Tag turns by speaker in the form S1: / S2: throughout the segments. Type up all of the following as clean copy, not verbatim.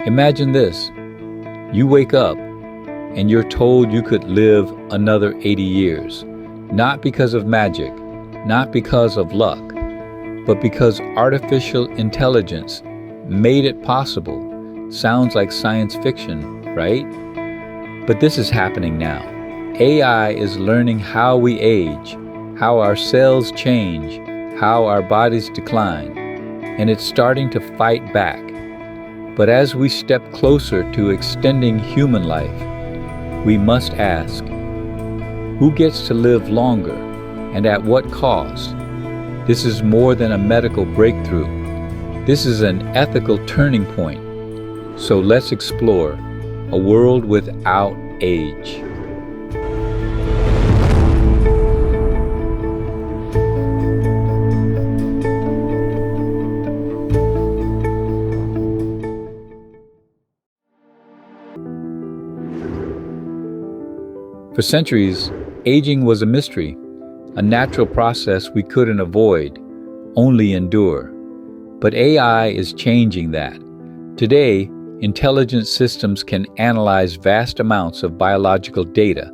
S1: Imagine this. You wake up and you're told you could live another 80 years, not because of magic, not because of luck, but because artificial intelligence made it possible. Sounds like science fiction, right? But this is happening now. AI is learning how we age, how our cells change, how our bodies decline, and it's starting to fight back. But as we step closer to extending human life, we must ask, who gets to live longer and at what cost? This is more than a medical breakthrough. This is an ethical turning point. So let's explore a world without age. For centuries, aging was a mystery, a natural process we couldn't avoid, only endure. But AI is changing that. Today, intelligent systems can analyze vast amounts of biological data,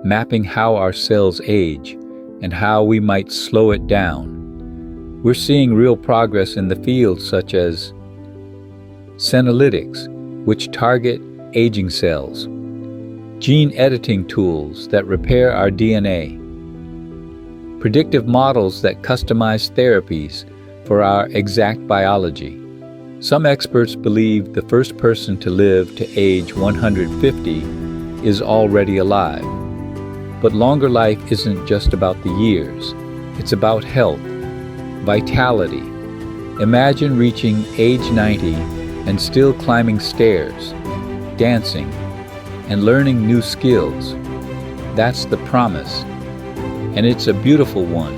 S1: mapping how our cells age and how we might slow it down. We're seeing real progress in the fields such as senolytics, which target aging cells, gene editing tools that repair our DNA, predictive models that customize therapies for our exact biology. Some experts believe the first person to live to age 150 is already alive. But longer life isn't just about the years. It's about health, vitality. Imagine reaching age 90 and still climbing stairs, dancing, and learning new skills. That's the promise. And it's a beautiful one.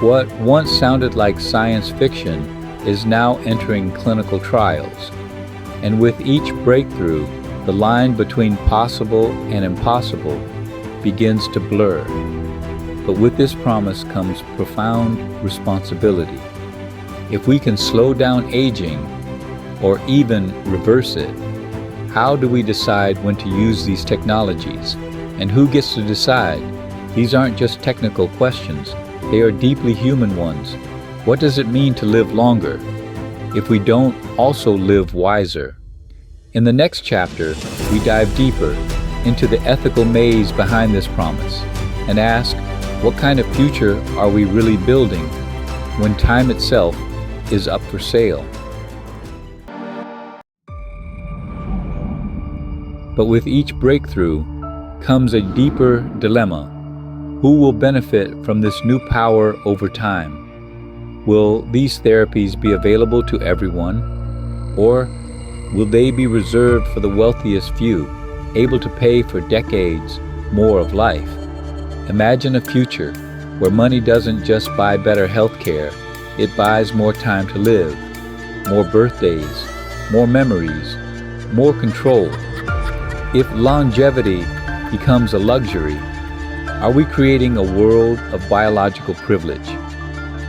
S1: What once sounded like science fiction is now entering clinical trials. And with each breakthrough, the line between possible and impossible begins to blur. But with this promise comes profound responsibility. If we can slow down aging, or even reverse it, how do we decide when to use these technologies? And who gets to decide? These aren't just technical questions, they are deeply human ones. What does it mean to live longer if we don't also live wiser? In the next chapter, we dive deeper into the ethical maze behind this promise and ask, what kind of future are we really building when time itself is up for sale? But with each breakthrough comes a deeper dilemma. Who will benefit from this new power over time? Will these therapies be available to everyone? Or will they be reserved for the wealthiest few, able to pay for decades more of life? Imagine a future where money doesn't just buy better health care, it buys more time to live, more birthdays, more memories, more control. If longevity becomes a luxury, are we creating a world of biological privilege?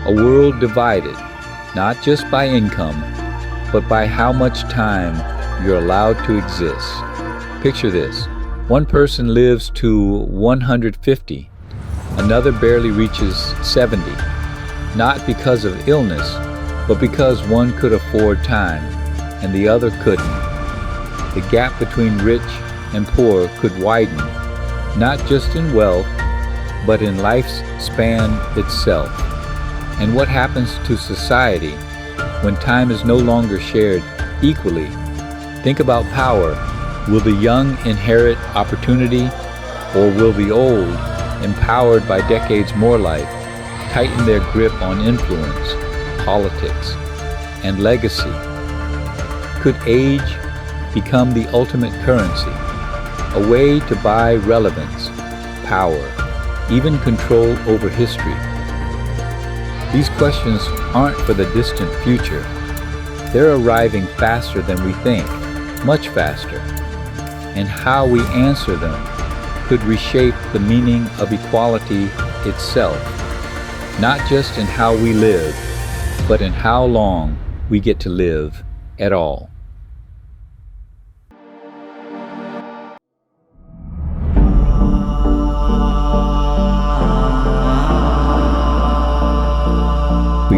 S1: A world divided, not just by income, but by how much time you're allowed to exist. Picture this. One person lives to 150, another barely reaches 70, not because of illness, but because one could afford time and the other couldn't. The gap between rich and poor could widen, not just in wealth, but in life's span itself. And what happens to society when time is no longer shared equally? Think about power. Will the young inherit opportunity, or will the old, empowered by decades more life, tighten their grip on influence, politics, and legacy? Could age become the ultimate currency? A way to buy relevance, power, even control over history. These questions aren't for the distant future. They're arriving faster than we think, much faster. And how we answer them could reshape the meaning of equality itself, not just in how we live, but in how long we get to live at all.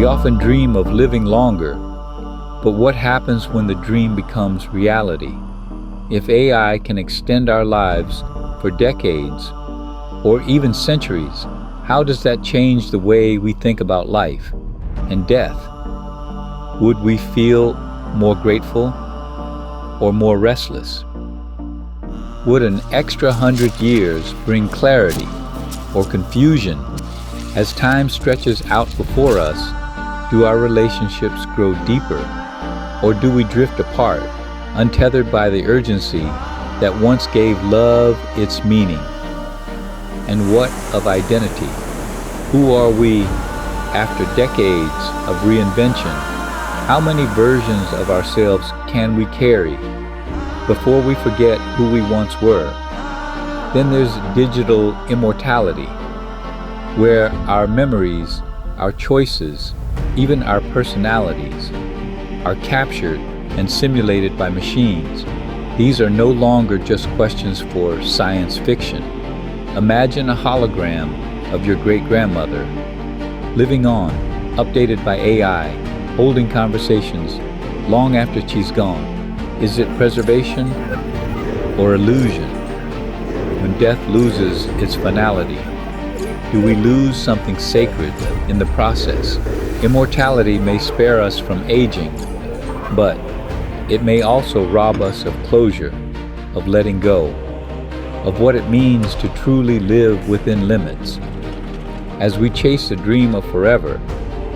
S1: often dream of living longer, but what happens when the dream becomes reality? If AI can extend our lives for decades or even centuries, how does that change the way we think about life and death? Would we feel more grateful or more restless? Would an extra 100 years bring clarity or confusion? As time stretches out before us, do our relationships grow deeper, or do we drift apart, untethered by the urgency that once gave love its meaning? And what of identity? Who are we after decades of reinvention? How many versions of ourselves can we carry before we forget who we once were? Then there's digital immortality, where our memories, our choices, even our personalities are captured and simulated by machines. These are no longer just questions for science fiction. Imagine a hologram of your great-grandmother, living on, updated by AI, holding conversations long after she's gone. Is it preservation or illusion? When death loses its finality, do we lose something sacred in the process? Immortality may spare us from aging, but it may also rob us of closure, of letting go, of what it means to truly live within limits. As we chase the dream of forever,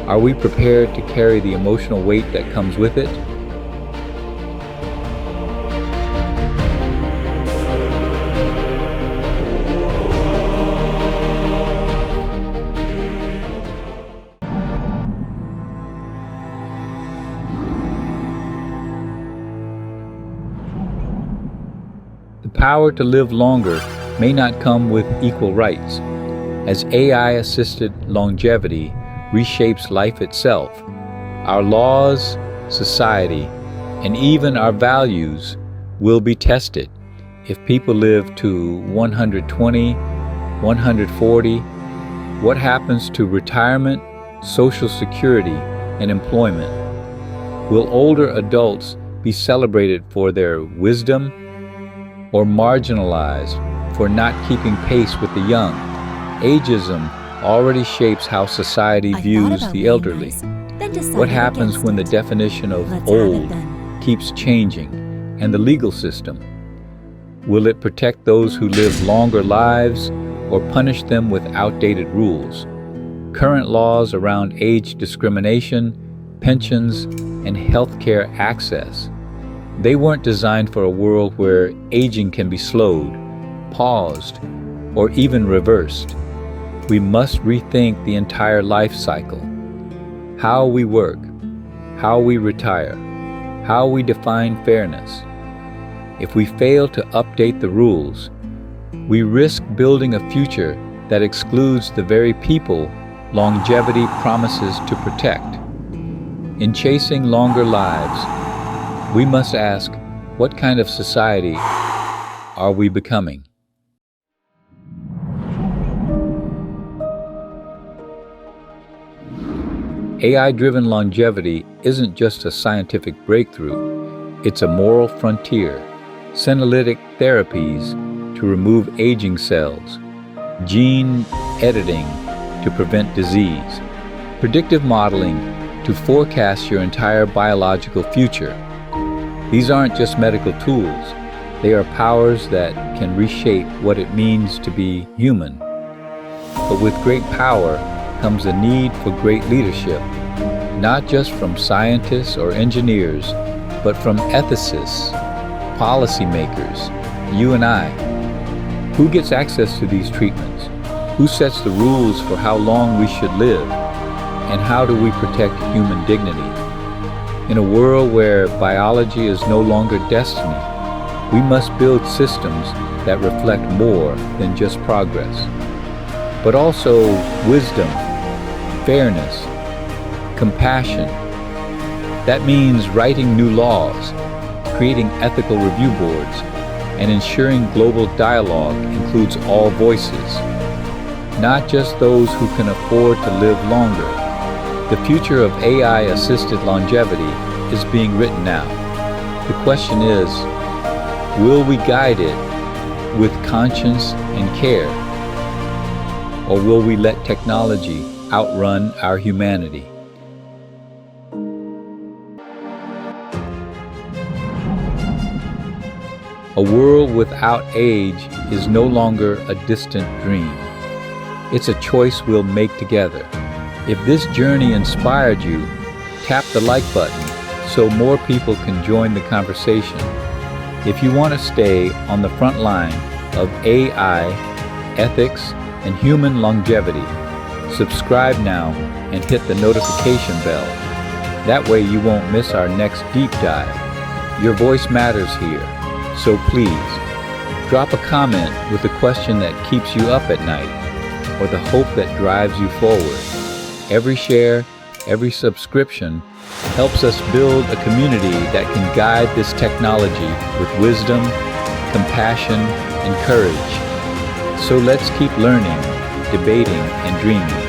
S1: are we prepared to carry the emotional weight that comes with it? The power to live longer may not come with equal rights. As AI-assisted longevity reshapes life itself, our laws, society, and even our values will be tested. If people live to 120, 140, what happens to retirement, Social Security, and employment? Will older adults be celebrated for their wisdom or marginalized for not keeping pace with the young? Ageism already shapes how society views the elderly. What happens when the definition of old keeps changing, and the legal system? Will it protect those who live longer lives or punish them with outdated rules? Current laws around age discrimination, pensions, and healthcare access, they weren't designed for a world where aging can be slowed, paused, or even reversed. We must rethink the entire life cycle. How we work, how we retire, how we define fairness. If we fail to update the rules, we risk building a future that excludes the very people longevity promises to protect. In chasing longer lives, we must ask, what kind of society are we becoming? AI-driven longevity isn't just a scientific breakthrough, it's a moral frontier. Senolytic therapies to remove aging cells, gene editing to prevent disease, predictive modeling to forecast your entire biological future. These aren't just medical tools, they are powers that can reshape what it means to be human. But with great power comes a need for great leadership, not just from scientists or engineers, but from ethicists, policymakers, you and I. Who gets access to these treatments? Who sets the rules for how long we should live? And how do we protect human dignity? In a world where biology is no longer destiny, we must build systems that reflect more than just progress, but also wisdom, fairness, compassion. That means writing new laws, creating ethical review boards, and ensuring global dialogue includes all voices, not just those who can afford to live longer, The future of AI-assisted longevity is being written now. The question is, will we guide it with conscience and care? Or will we let technology outrun our humanity? A world without age is no longer a distant dream. It's a choice we'll make together. If this journey inspired you, tap the like button so more people can join the conversation. If you want to stay on the front line of AI, ethics, and human longevity, subscribe now and hit the notification bell. That way you won't miss our next deep dive. Your voice matters here, so please, drop a comment with a question that keeps you up at night or the hope that drives you forward. Every share, every subscription helps us build a community that can guide this technology with wisdom, compassion, and courage. So let's keep learning, debating, and dreaming.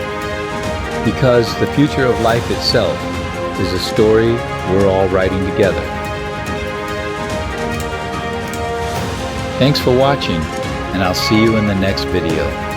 S1: Because the future of life itself is a story we're all writing together. Thanks for watching, and I'll see you in the next video.